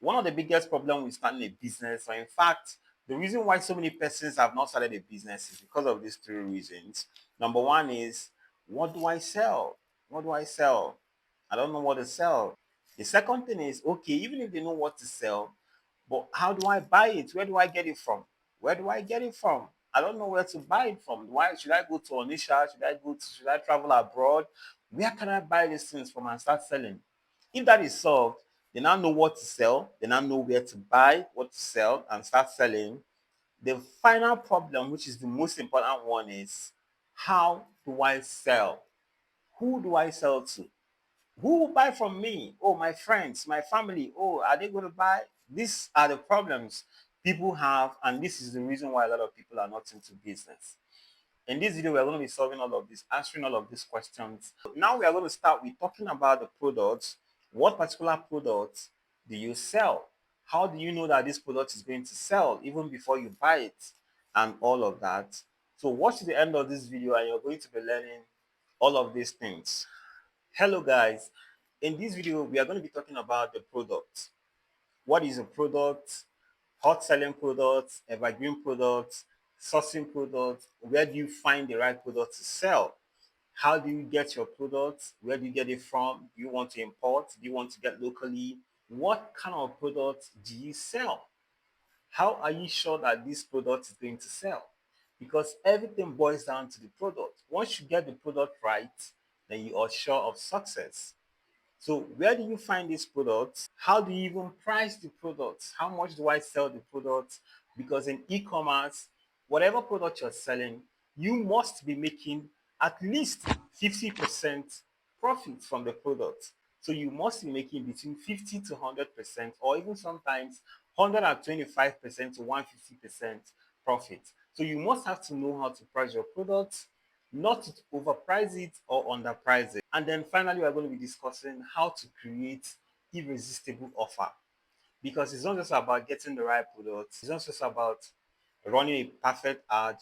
One of the biggest problems with starting a business, or in fact, the reason why so many persons have not started a business is because of these three reasons. Number one is, what do I sell? What do I sell? I don't know what to sell. The second thing is, okay, even if they know what to sell, but how do I buy it? Where do I get it from? Where do I get it from? I don't know where to buy it from. Why should I go to Onisha? Should I travel abroad? Where can I buy these things from and start selling? If that is solved, they now know what to sell, they now know where to buy, what to sell, and start selling. The final problem, which is the most important one, is how do I sell? Who do I sell to? Who will buy from me? Oh, my friends, my family. Oh, are they going to buy? These are the problems people have, and this is the reason why a lot of people are not into business. In this video, we're going to be solving all of this, answering all of these questions. Now we are going to start with talking about the products. What particular products do you sell? How do you know that this product is going to sell even before you buy it and all of that? So watch to the end of this video and you're going to be learning all of these things. Hello guys, in this video we are going to be talking about the product. What is a product? Hot selling products, evergreen products, sourcing products. Where do you find the right product to sell? How do you get your products? Where do you get it from? Do you want to import? Do you want to get locally? What kind of products do you sell? How are you sure that this product is going to sell? Because everything boils down to the product. Once you get the product right, then you are sure of success. So where do you find these products? How do you even price the products? How much do I sell the products? Because in e-commerce, whatever product you're selling, you must be making at least 50% profit from the product. So you must be making between 50 to 100%, or even sometimes 125% to 150% profit. So you must have to know how to price your products, not to overprice it or underprice it. And then finally, we're going to be discussing how to create irresistible offer, because it's not just about getting the right product, it's not just about running a perfect ad.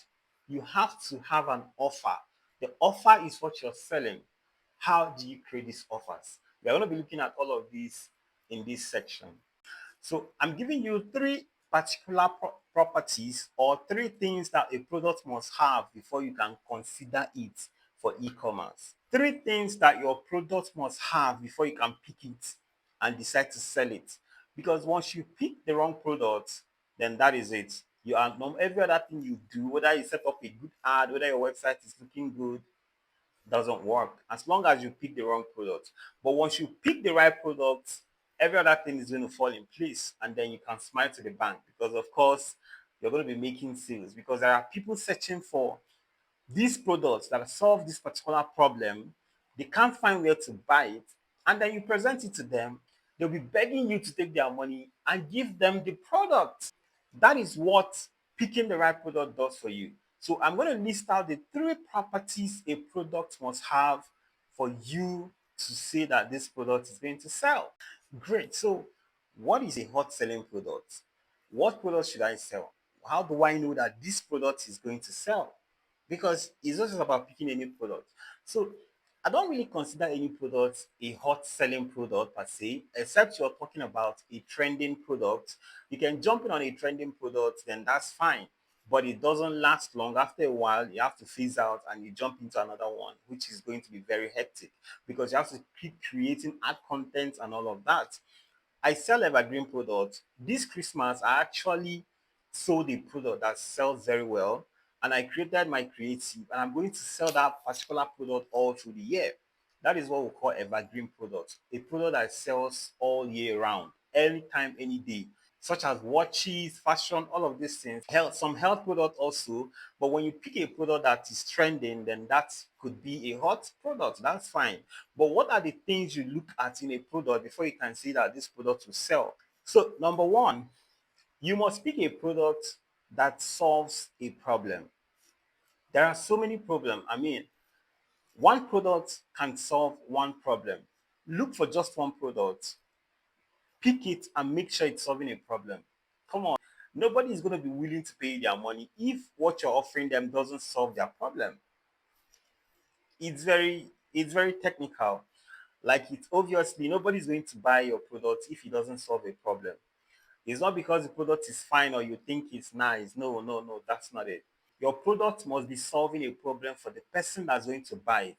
You have to have an offer. The offer is what you're selling. How do you create these offers? We're going to be looking at all of these in this section. So I'm giving you three particular properties, or three things that a product must have before you can consider it for e-commerce. Three things that your product must have before you can pick it and decide to sell it. Because once you pick the wrong product, then that is it. You are every other thing you do, whether you set up a good ad, whether your website is looking good, doesn't work as long as you pick the wrong product. But once you pick the right product, every other thing is going to fall in place, and then you can smile to the bank, because of course you're going to be making sales, because there are people searching for these products that solve this particular problem. They can't find where to buy it, and then you present it to them. They'll be begging you to take their money and give them the product. That is what picking the right product does for you. So I'm going to list out the three properties a product must have for you to say that this product is going to sell. Great. So what is a hot selling product? What product should I sell? How do I know that this product is going to sell? Because it's not just about picking any product. So I don't really consider any product a hot selling product per se, except you're talking about a trending product. You can jump in on a trending product, then that's fine. But it doesn't last long. After a while, you have to phase out and you jump into another one, which is going to be very hectic, because you have to keep creating ad content and all of that. I sell evergreen products. This Christmas, I actually sold a product that sells very well, and I created my creative, and I'm going to sell that particular product all through the year. That is what we call evergreen products, a product that sells all year round, anytime, any day, such as watches, fashion, all of these things. Health, some health product also. But when you pick a product that is trending, then that could be a hot product. That's fine. But what are the things you look at in a product before you can see that this product will sell? So number one, you must pick a product that solves a problem. There are so many problems. I mean, one product can solve one problem. Look for just one product, pick it, and make sure it's solving a problem. Come on. Nobody is going to be willing to pay their money if what you're offering them doesn't solve their problem. It's very technical. Like, it's obviously nobody's going to buy your product if it doesn't solve a problem. It's not because the product is fine or you think it's nice. No, no, no, that's not it. Your product must be solving a problem for the person that's going to buy it.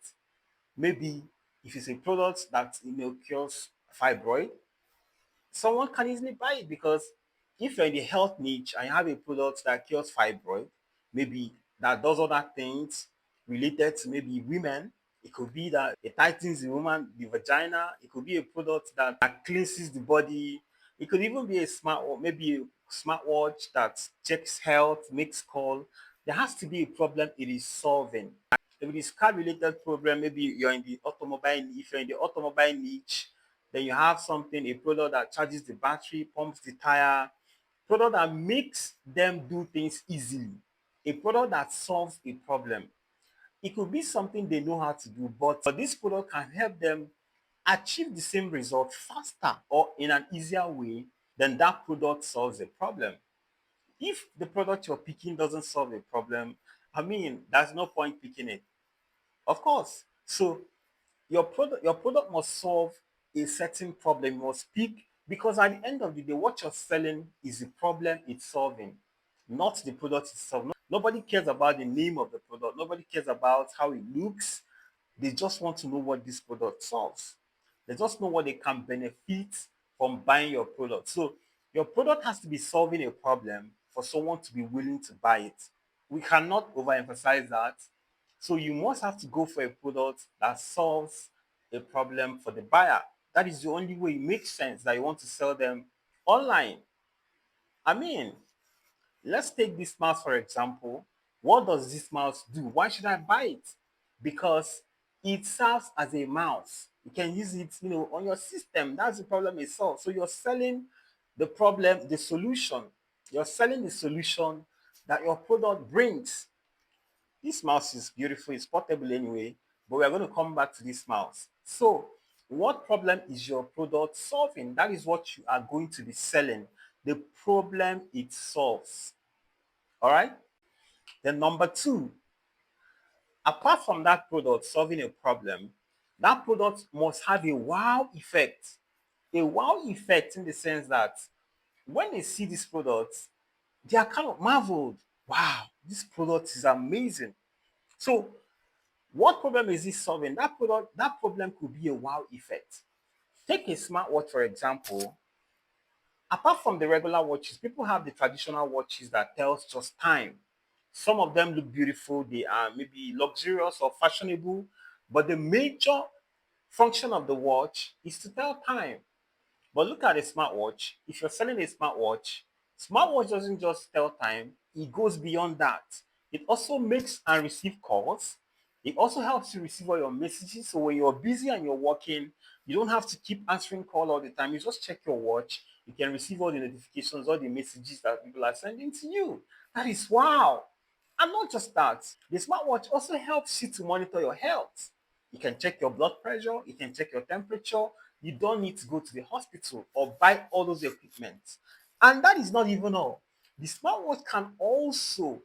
Maybe if it's a product that cures fibroid, someone can easily buy it, because if you're in the health niche and you have a product that cures fibroid, maybe that does other things related to maybe women, it could be that it tightens the vagina, it could be a product that cleanses the body, it could even be a maybe a smartwatch that checks health, makes call. There has to be a problem it is solving. If it is car related problem, maybe you're in the automobile, if you're in the automobile niche, then you have something, a product that charges the battery, pumps the tire, product that makes them do things easily, a product that solves a problem. It could be something they know how to do, but this product can help them achieve the same result faster or in an easier way than that product solves a problem. If the product you're picking doesn't solve a problem, I mean, there's no point picking it. Of course. So your product must solve a certain problem, you must pick, because at the end of the day, what you're selling is the problem it's solving, not the product itself. Nobody cares about the name of the product, nobody cares about how it looks. They just want to know what this product solves. They just know what they can benefit from buying your product. So your product has to be solving a problem for someone to be willing to buy it. We cannot overemphasize that. So you must have to go for a product that solves a problem for the buyer. That is the only way it makes sense that you want to sell them online. I mean, let's take this mouse for example. What does this mouse do? Why should I buy it? Because it serves as a mouse. You can use it, on your system. That's the problem it solves. So you're selling the problem, the solution. You're selling the solution that your product brings. This mouse is beautiful, it's portable anyway, but we are going to come back to this mouse. So, what problem is your product solving? That is what you are going to be selling. The problem it solves. All right. Then, number two, apart from that product solving a problem, that product must have a wow effect. A wow effect in the sense that when they see this product, they are kind of marveled. Wow, this product is amazing. So, what problem is this solving? That problem could be a wow effect. Take a smartwatch, for example. Apart from the regular watches, people have the traditional watches that tells just time. Some of them look beautiful, they are maybe luxurious or fashionable, but the major function of the watch is to tell time. But look at a smartwatch. If you're selling a smartwatch doesn't just tell time, it goes beyond that. It also makes and receive calls. It also helps you receive all your messages. So when you're busy and you're working, you don't have to keep answering call all the time. You just check your watch. You can receive all the notifications, all the messages that people are sending to you. That is wow. And not just that, the smartwatch also helps you to monitor your health. You can check your blood pressure, you can check your temperature. You don't need to go to the hospital or buy all those equipment. And that is not even all. The smartwatch can also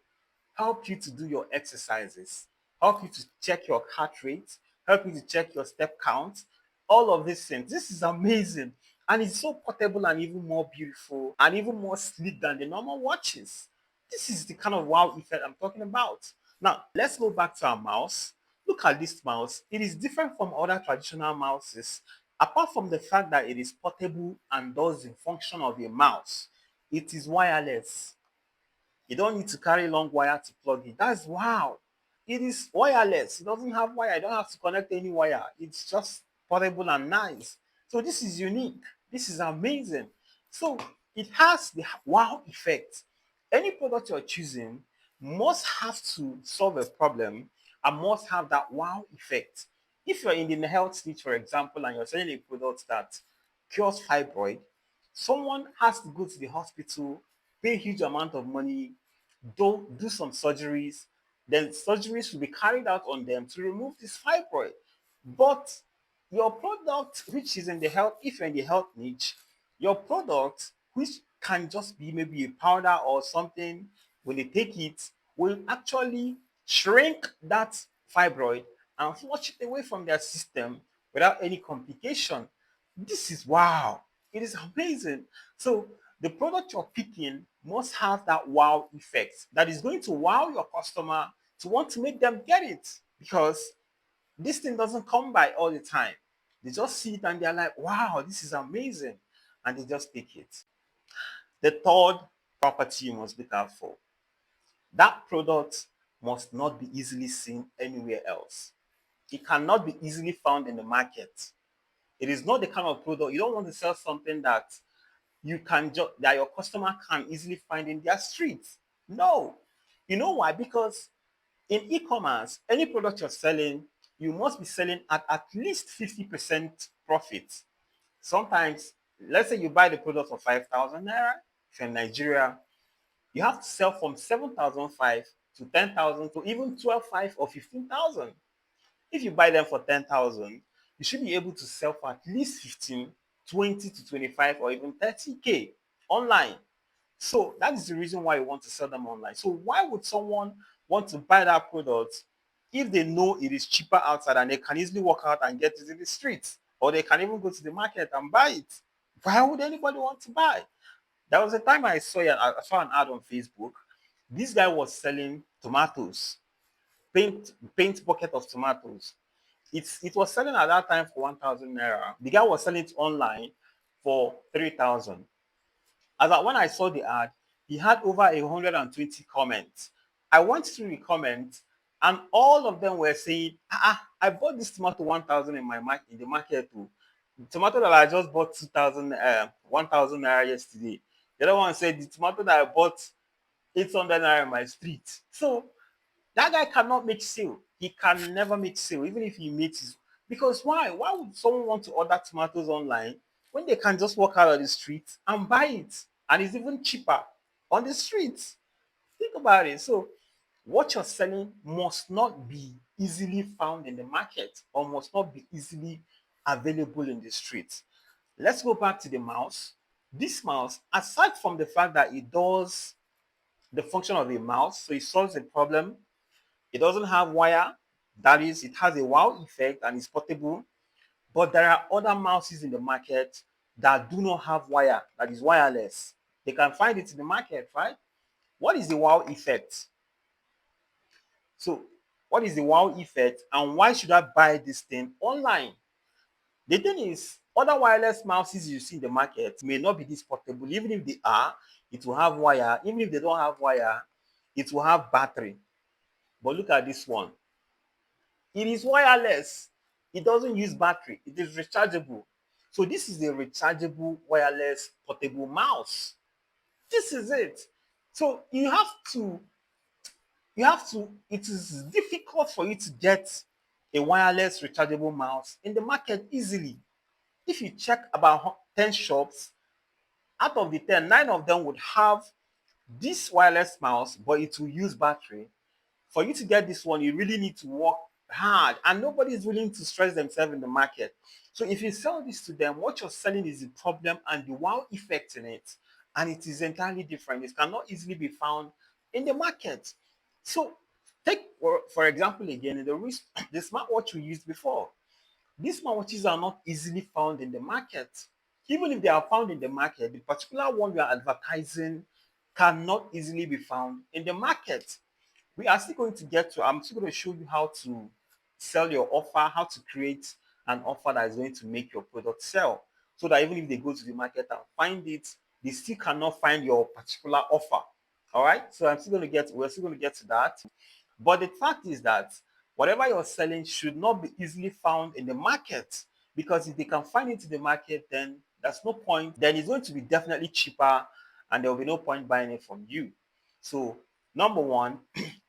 help you to do your exercises, help you to check your heart rate, help you to check your step count, all of these things. This is amazing. And it's so portable and even more beautiful and even more sleek than the normal watches. This is the kind of wow effect I'm talking about. Now, let's go back to our mouse. Look at this mouse. It is different from other traditional mouses. Apart from the fact that it is portable and does the function of a mouse, it is wireless. You don't need to carry long wire to plug it. That's wow. It is wireless. It doesn't have wire. You don't have to connect any wire. It's just portable and nice. So this is unique. This is amazing. So it has the wow effect. Any product you're choosing must have to solve a problem and must have that wow effect. If you're in the health niche, for example, and you're selling a product that cures fibroid, someone has to go to the hospital, pay a huge amount of money, do some surgeries, then surgeries will be carried out on them to remove this fibroid. But your product, which is in the health, if you're in the health niche, your product, which can just be maybe a powder or something, when they take it, will actually shrink that fibroid and flush it away from their system without any complication. This is wow. It is amazing. So the product you're picking must have that wow effect that is going to wow your customer to want to make them get it, because this thing doesn't come by all the time. They just see it and they're like, wow, this is amazing. And they just pick it. The third property you must look out for, that product must not be easily seen anywhere else. It cannot be easily found in the market. It is not the kind of product you don't want to sell something that you can just that your customer can easily find in their streets. No. You know why? Because in e-commerce, any product you're selling, you must be selling at least 50% profit. Sometimes, let's say you buy the product for 5,000 naira. If you're in Nigeria, you have to sell from 7,500 to 10,000 to even 12,500 or 15,000. If you buy them for 10,000, you should be able to sell for at least 15, 20 to 25 or even 30K online. So that is the reason why you want to sell them online. So why would someone want to buy that product if they know it is cheaper outside and they can easily walk out and get it in the streets, or they can even go to the market and buy it? Why would anybody want to buy? There was a time I saw an ad on Facebook. This guy was selling tomatoes, paint bucket of tomatoes. It was selling at that time for 1,000 naira. The guy was selling it online for 3,000. When I saw the ad, he had over 120 comments. I went through the comments, and all of them were saying, I bought this tomato 1,000 in the market too. The tomato that I just bought 2,000, 1,000 naira yesterday. The other one said the tomato that I bought 800 naira in my street. So that guy cannot make sale. He can never make sale, even if he makes his. Because why? Why would someone want to order tomatoes online when they can just walk out of the street and buy it? And it's even cheaper on the streets. Think about it. So, what you're selling must not be easily found in the market or must not be easily available in the streets. Let's go back to the mouse. This mouse, aside from the fact that it does the function of a mouse, so it solves a problem, it doesn't have wire. That is, it has a wow effect and it's portable. But there are other mouses in the market that do not have wire, that is wireless. They can find it in the market, right? What is the wow effect? So, what is the wow effect and why should I buy this thing online? The thing is, other wireless mouses you see in the market may not be this portable. Even if they are, it will have wire. Even if they don't have wire, it will have battery. But look at this one. It is wireless. It doesn't use battery. It is rechargeable. So this is a rechargeable wireless portable mouse. This is it. So it is difficult for you to get a wireless rechargeable mouse in the market easily. If you check about 10 shops, out of the 10, 9 of them would have this wireless mouse, but it will use battery. For you to get this one, you really need to work hard, and nobody is willing to stress themselves in the market. So if you sell this to them, what you're selling is the problem and the wow effect in it, and it is entirely different. It cannot easily be found in the market. So take for example again the smartwatch we used before. These smartwatches are not easily found in the market. Even if they are found in the market, the particular one we are advertising cannot easily be found in the market. We are still going to I'm still going to show you how to sell your offer, how to create an offer that is going to make your product sell. So that even if they go to the market and find it, they still cannot find your particular offer. All right. So we're still going to get to that. But the fact is that whatever you're selling should not be easily found in the market, because if they can find it in the market, then there's no point. Then it's going to be definitely cheaper and there will be no point buying it from you. So, number one,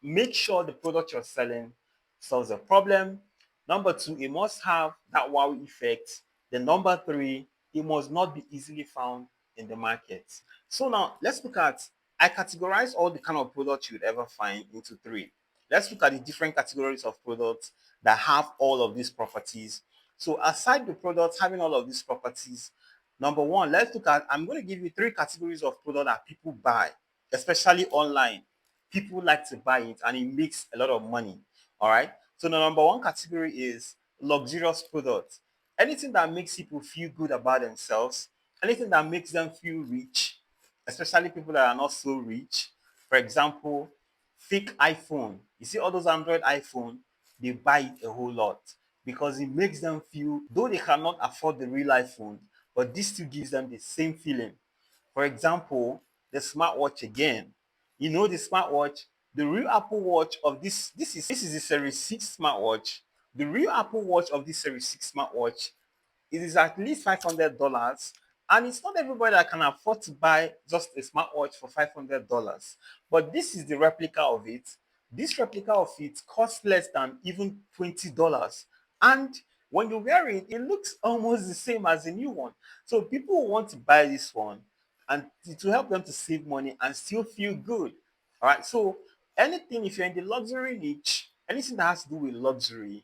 make sure the product you're selling solves a problem. Number two, it must have that wow effect. Then number three, it must not be easily found in the market. So now let's look at, I categorize all the kind of products you'd ever find into three. Let's look at the different categories of products that have all of these properties. So aside the products having all of these properties, number one, let's look at, I'm going to give you three categories of product that people buy, especially online. People like to buy it and it makes a lot of money. All right. So the number one category is luxurious products. Anything that makes people feel good about themselves, anything that makes them feel rich, especially people that are not so rich. For example, fake iPhone. You see all those Android iPhone, they buy it a whole lot because it makes them feel, though they cannot afford the real iPhone, but this still gives them the same feeling. For example, the smartwatch again. You know the smartwatch, the real Apple Watch of this is the Series 6 smartwatch. The real Apple Watch of this Series 6 smartwatch, it is at least $500, and it's not everybody that can afford to buy just a smartwatch for $500. But this is the replica of it. This replica of it costs less than even $20, and when you wear it, it looks almost the same as the new one. So people want to buy this one, and to help them to save money and still feel good. All right. So anything, if you're in the luxury niche, anything that has to do with luxury,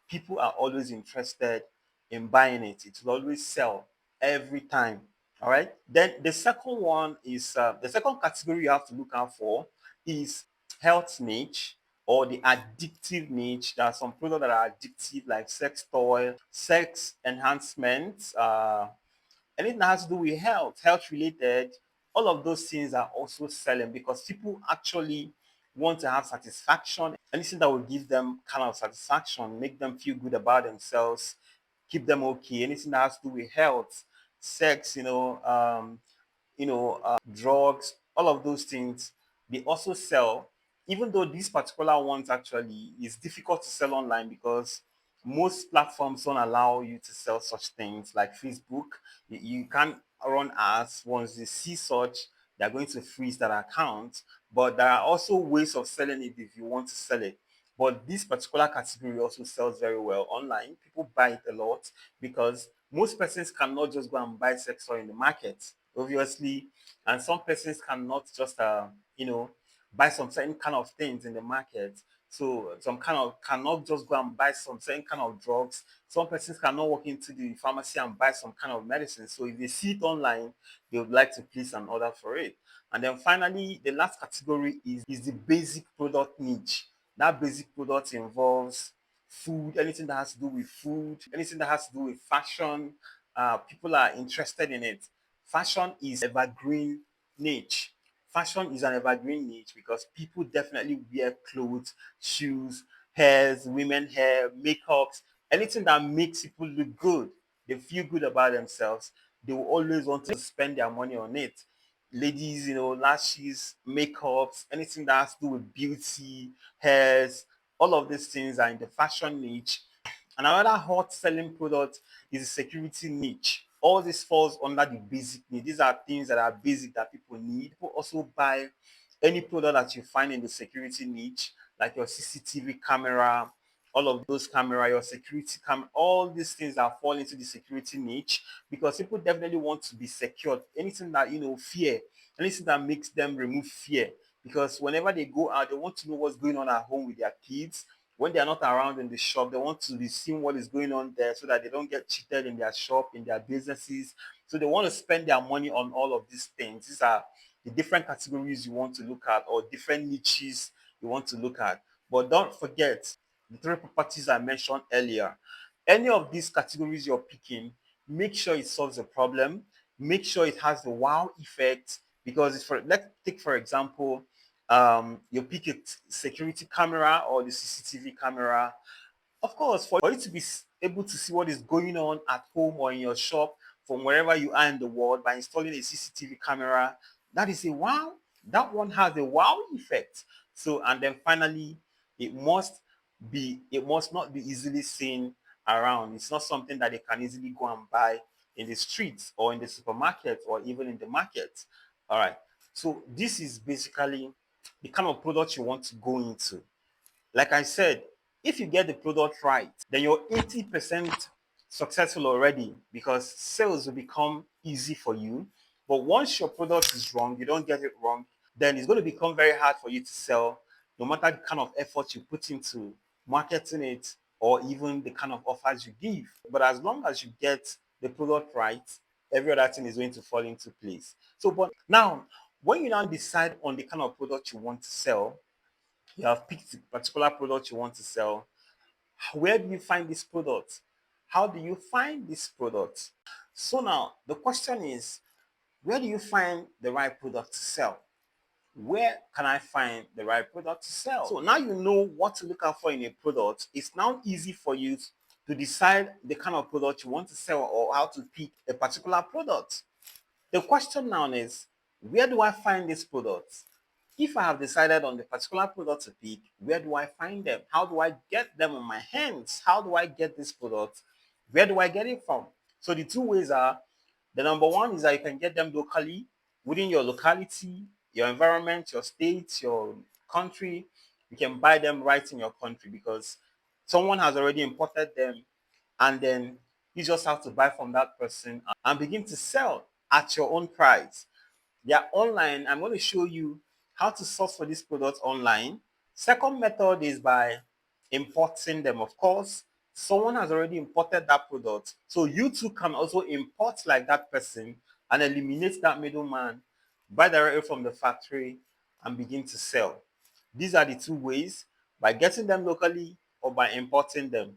people are always interested in buying it. It will always sell every time. All right. Then the second one is the second category you have to look out for is health niche or the addictive niche. There are some products that are addictive, like sex toy, sex enhancement, anything that has to do with health related. All of those things are also selling because people actually want to have satisfaction. Anything that will give them kind of satisfaction, make them feel good about themselves, keep them okay. Anything that has to do with health, sex, drugs, all of those things, they also sell. Even though these particular ones actually is difficult to sell online because most platforms don't allow you to sell such things like Facebook. You can't run ads. Once they see such, they're going to freeze that account. But there are also ways of selling it if you want to sell it. But this particular category also sells very well online. People buy it a lot because most persons cannot just go and buy sex toy in the market, obviously, and some persons cannot just buy some certain kind of things in the market. So some kind of cannot just go and buy some certain kind of drugs. Some persons cannot walk into the pharmacy and buy some kind of medicine. So if they see it online, they would like to place an order for it. And then finally, the last category is the basic product niche. That basic product involves food, anything that has to do with food, anything that has to do with fashion. People are interested in it. Fashion is evergreen niche. Fashion is an evergreen niche because people definitely wear clothes, shoes, hairs, women hair, makeups, anything that makes people look good. They feel good about themselves. They will always want to spend their money on it. Ladies, lashes, makeups, anything that has to do with beauty, hairs, all of these things are in the fashion niche. And another hot selling product is the security niche. All this falls under the basic need. These are things that are basic that people need. People also buy any product that you find in the security niche, like your CCTV camera, all of those camera, your security camera, all these things that fall into the security niche because people definitely want to be secured. Anything that fear, anything that makes them remove fear. Because whenever they go out, they want to know what's going on at home with their kids. When they are not around in the shop, they want to be seeing what is going on there so that they don't get cheated in their shop, in their businesses. So they want to spend their money on all of these things. These are the different categories you want to look at or different niches you want to look at. But don't forget the three properties I mentioned earlier. Any of these categories you're picking, make sure it solves a problem. Make sure it has the wow effect because let's take for example, you pick a security camera or the CCTV camera. Of course, for you to be able to see what is going on at home or in your shop from wherever you are in the world by installing a CCTV camera, that is a wow. That one has a wow effect. So, and then finally, it must it must not be easily seen around. It's not something that they can easily go and buy in the streets or in the supermarket or even in the market. All right. So this is basically the kind of product you want to go into. Like I said, if you get the product right, then you're 80% successful already because sales will become easy for you. But once your product is wrong, you don't get it wrong, then it's going to become very hard for you to sell, no matter the kind of effort you put into marketing it or even the kind of offers you give. But as long as you get the product right, every other thing is going to fall into place. So, but now, when you now decide on the kind of product you want to sell, you have picked a particular product you want to sell. Where do you find this product? How do you find these products? So now the question is, where do you find the right product to sell? Where can I find the right product to sell? So now you know what to look out for in a product. It's now easy for you to decide the kind of product you want to sell or how to pick a particular product. The question now is, where do I find these products? If I have decided on the particular product to pick, where do I find them? How do I get them on my hands? How do I get this product? Where do I get it from? So the two ways are, the number one is that you can get them locally within your locality, your environment, your state, your country. You can buy them right in your country because someone has already imported them, and then you just have to buy from that person and begin to sell at your own price. They are online. I'm going to show you how to source for these products online. Second method is by importing them. Of course, someone has already imported that product. So you too can also import like that person and eliminate that middleman, buy directly from the factory and begin to sell. These are the two ways, by getting them locally or by importing them.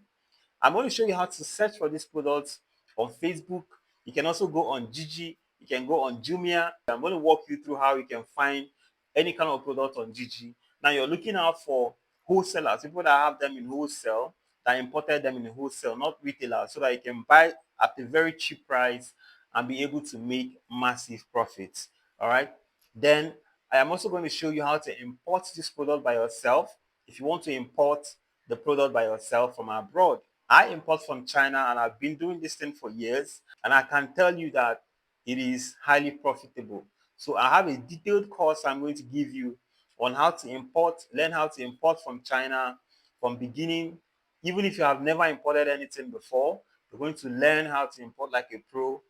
I'm going to show you how to search for these products on Facebook. You can also go on Gigi. You can go on Jumia. I'm going to walk you through how you can find any kind of product on Gigi. Now you're looking out for wholesalers, people that have them in wholesale, that imported them in wholesale, not retailers, so that you can buy at a very cheap price and be able to make massive profits. All right. Then I am also going to show you how to import this product by yourself. If you want to import the product by yourself from abroad, I import from China and I've been doing this thing for years, and I can tell you that it is highly profitable. So I have a detailed course I'm going to give you on how to import, learn how to import from China from beginning. Even if you have never imported anything before, you're going to learn how to import like a pro.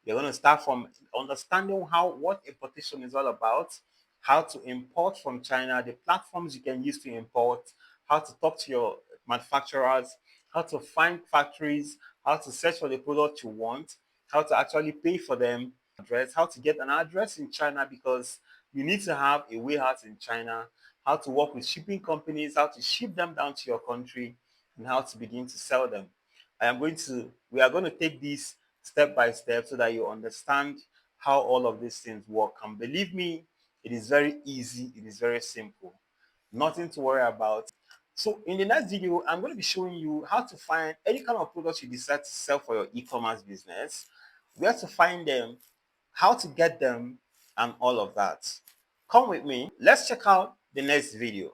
You're going to start from understanding what importation is all about, how to import from China, the platforms you can use to import, how to talk to your manufacturers, how to find factories, how to search for the product you want, how to actually pay for them, address, how to get an address in China because you need to have a warehouse in China, how to work with shipping companies, how to ship them down to your country, and how to begin to sell them. We are going to take this step by step so that you understand how all of these things work. And believe me, it is very easy, it is very simple. Nothing to worry about. So in the next video, I'm going to be showing you how to find any kind of products you decide to sell for your e-commerce business, where to find them, how to get them, and all of that. Come with me. Let's check out the next video.